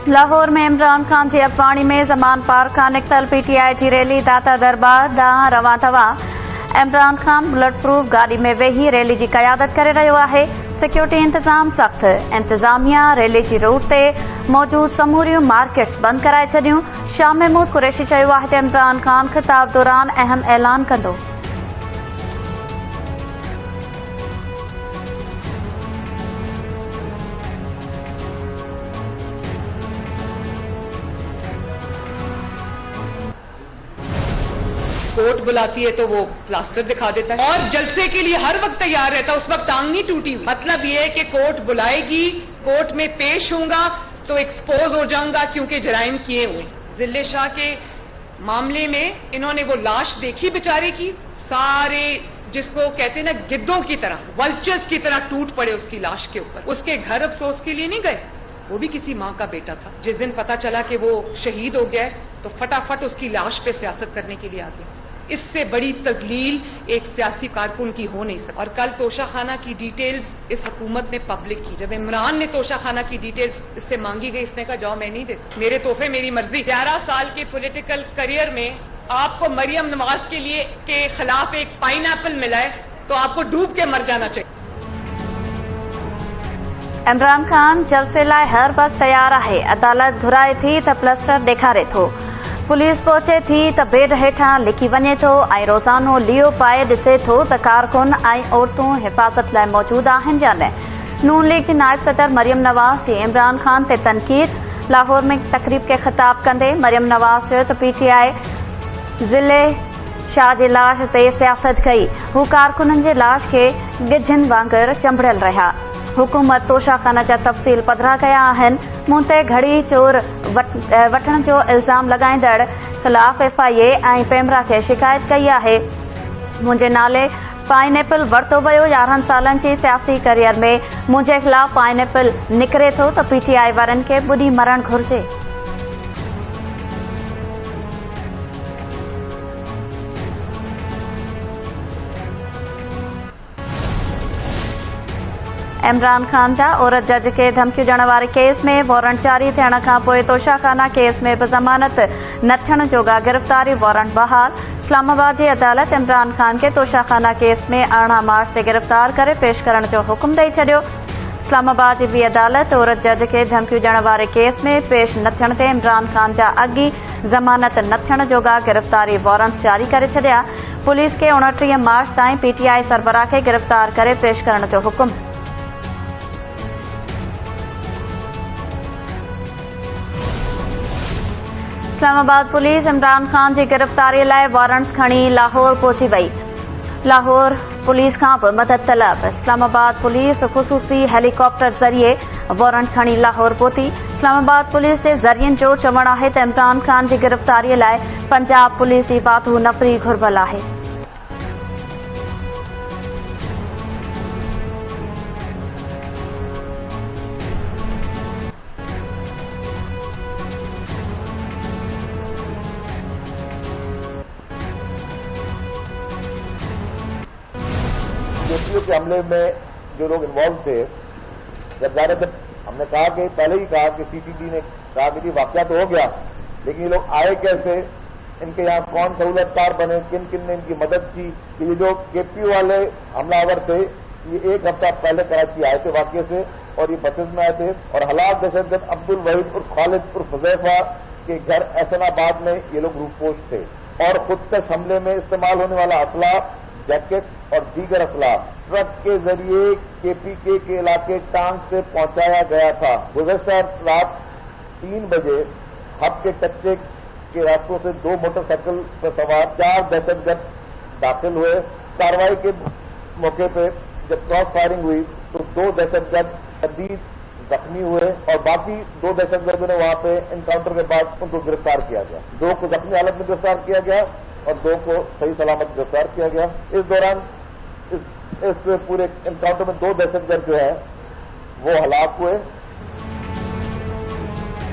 लाहौर में इमरान खान जी अफवाणी में ज़मान पार्क खां निकतल पीटीआई जी रैली दाता दरबार ॾांहुं रवां थवा। इमरान खान बुलेट प्रूफ गाड़ी में वेही रैली की क़यादत करे रहियो आहे। सिक्योरिटी इंतजाम सख्त। इंतजामिया रैली जी रूट ते मौजूद समूरियूं मार्केट्स बंद कराए छॾियूं। शाह महमूद कुरैशी चयो आहे त इमरान खान ख़िताब दौरान अहम ऐलान कंदो। कोर्ट बुलाती है तो वो प्लास्टर दिखा देता है और जलसे के लिए हर वक्त तैयार रहता है। उस वक्त टांग नहीं टूटी हुई। मतलब ये है कि कोर्ट बुलाएगी, कोर्ट में पेश होऊंगा तो एक्सपोज हो जाऊंगा क्योंकि जराइम किए हुए। जिले शाह के मामले में इन्होंने वो लाश देखी बेचारे की, सारे जिसको कहते हैं ना गिद्धों की तरह, वल्चर्स की तरह टूट पड़े उसकी लाश के ऊपर। उसके घर अफसोस के लिए नहीं गए, वो भी किसी माँ का बेटा था। जिस दिन पता चला कि वो शहीद हो गया तो फटाफट उसकी लाश पे सियासत करने के लिए आ गए। इससे बड़ी तजलील एक सियासी कारकुन की हो नहीं सकती। और कल तोशाखाना की डिटेल्स इस हुकूमत ने पब्लिक की। जब इमरान ने तोशाखाना की डिटेल्स इससे मांगी गई, इसने कहा जाओ मैं नहीं देता, मेरे तोहफे मेरी मर्जी। 11 साल के पॉलिटिकल करियर में आपको मरियम नवाज के खिलाफ एक पाइनएप्पल मिला है तो आपको डूब के मर जाना चाहिए। इमरान खान जलसे लाइ हर वक्त तैयार आहे। अदालत घुराए थी त प्लस्टर ॾेखारे थो। पुलिस पहुचे थी त बेड हेठां लिकी वञे थो ऐं रोज़ानो लियो पाए ॾिसे थो त कारकुन ऐं औरतूं हिफ़ाज़त लाइ मौजूद आहिनि या न। नून लीग जी नायब सदर मरियम नवाज़ जी इमरान खान ते तनक़ीद। लाहौर में तकरीब खे ख़िताब कंदे मरियम नवाज़ चयो त पीटीआई ज़िले शाह जी लाश ते सियासत कई। हू कारकुननि जे लाश खे ॻिझनि वांगुरु चंबड़ियल रहिया। हुकूमत तोशाखाना जा तफ़सील पधरा कया आहिनि। मूं ते घड़ी चोर वठण जो इल्ज़ाम लॻाईंदड़ ख़िलाफ़ एफआईए ऐं पेमरा खे शिकायत कई आहे। मुंहिंजे नाले पाइनएप्पल वरितो वियो। 11 सालनि जी सियासी करियर में मुंहिंजे ख़िलाफ़ पाइनएप्पल निकिरे थो त पीटीआई वारनि खे ॿुॾी मरणु घुर्जे। इमरान खान जा औरत जज खे धमकियूं ॾियण वारे केस में वारंट जारी थियण खां पोइ तोशाखाना केस में बि ज़मानत न थियण जोगा गिरफ़्तारी वारंट बहाल। इस्लामाबाद जी अदालत इमरान खान खे तोशाखाना केस में 18 मार्च ते गिरफ़्तार करे पेश करण जो हुकुम ॾेई छॾियो। इस्लामाबाद जी ॿी अदालत औरत जज खे धमकियूं ॾियण वारे केस में पेश न थियण ते इमरान खान जा अॻी ज़मानत न थियण जोगा गिरफ़्तारी वारंट्स जारी करे छॾिया। पुलिस खे 29 मार्च ताईं पीटीआई सरबराह खे गिरफ़्तार करे पेश करण जो हुकुम। इस्लामाबाद पुलिस इमरान खान जी गिरफ़्तारी लाइ वारंट्स खणी लाहौर पहुची वई। लाहौर पुलिस खां बि मदद तलब। इस्लामाबाद पुलिस ख़ुसूसी हेलीकॉप्टर ज़रिए वारंट खणी लाहौर पहुती। इस्लामाबाद पुलिस जे ज़रियनि जो चवणु आहे त इमरान खान जी गिरफ़्तारीअ लाइ पंजाब पुलिस जी वाधू नफ़री घुर्बल आहे। के हमले में जो लोग इन्वॉल्व थे, जब हमने कहा कि पहले ही कहा कि सीसीटी ने कहा कि वाकया तो हो गया, लेकिन ये लोग आए कैसे, इनके यहाँ कौन सहूलतकार बने, किन किन ने इनकी मदद की। ये जो केपी वाले हमलावर थे ये एक हफ्ता पहले कराची आए थे वाकये से और ये बसेस में आए थे और हलाक दहशतगर्द अब्दुल वहीद उर्फ खालिद उर्फ हुज़ैफा के घर एहसनाबाद में ये लोग रूपोश थे और खुद तक हमले में इस्तेमाल होने वाला असला, जैकेट और दीगर असला ट्रक के जरिए केपीके के इलाके टांग से पहुंचाया गया था। गुज़श्ता रात 3 बजे हब के कच्चे के रास्तों से 2 मोटरसाइकिल पर सवार 4 दहशतगर्द दाखिल हुए। कार्रवाई के मौके पे जब क्रॉस फायरिंग हुई तो 2 दहशतगर्द शदीद जख्मी हुए और बाकी 2 दहशतगर्दों ने वहां पे इनकाउंटर के बाद उनको गिरफ्तार किया गया। 2 को जख्मी हालत में गिरफ्तार किया गया और 2 को सही सलामत गिरफ्तार किया गया। इस दौरान इस पूरे इनकाउंटर में 2 दहशतगर्द जो है वो हलाक हुए।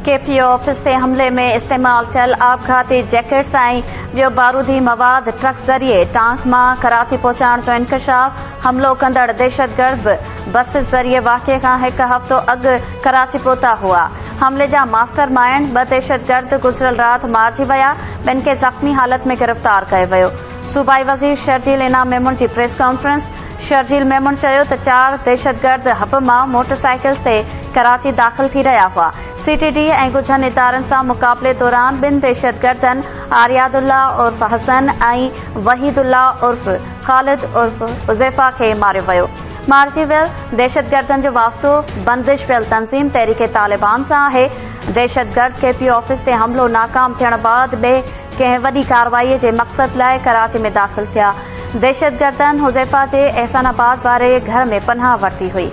केपी ऑफिस ते हमले में इस्तेमाल थियल आपघाती जैकेट्स ऐं ॿियो बारूदी मवाद ट्रक ज़रिए टांक मां कराची पहुचाइण जो इंकशाफ। हमलो कंदड़ दहशतगर्द बस ज़रिए वाक़िए खां 1 हफ़्तो अॻु कराची पहुता हुआ। हमले जा मास्टर माइंड 2 दहशतगर्द गुज़िरियल रात मारिजी विया। ॿिनि खे ज़ख़्मी हालत में गिरफ़्तार कयो वियो। सूबाई वज़ीर शर्जील इनाम मेमून जी प्रेस कॉन्फ्रेंस। शर्जील मेमून चयो त 4 दहशतगर्द हब मां मोटरसाइकिल ते कराची दाख़िल थी रहिया हुआ। सीटीडी ऐं गुझनि इदारनि सां मुक़ाबले दौरान 2 दहशतगर्दनि आरियादुल्ला उर्फ हसन ऐं वहीदुल्ला उर्फ ख़ालिद उर्फ उज़ैफ़ा खे मारियो वियो। मारिजी वियल दहशतगर्दनि जो वास्तो बंदिश पियल तंज़ीम तहरीक तालिबान सां आहे। दहशतगर्द केपी ऑफिस ते हमिलो नाकाम थियण बैदि ॿिए कंहिं वॾी कार्रवाईअ जे मक़सद लाइ कराची में दाख़िल थिया। दहशतगर्दनि हुज़ैफ़ा जे एहसानाबाद वारे घर में पनाह वरिती हुई।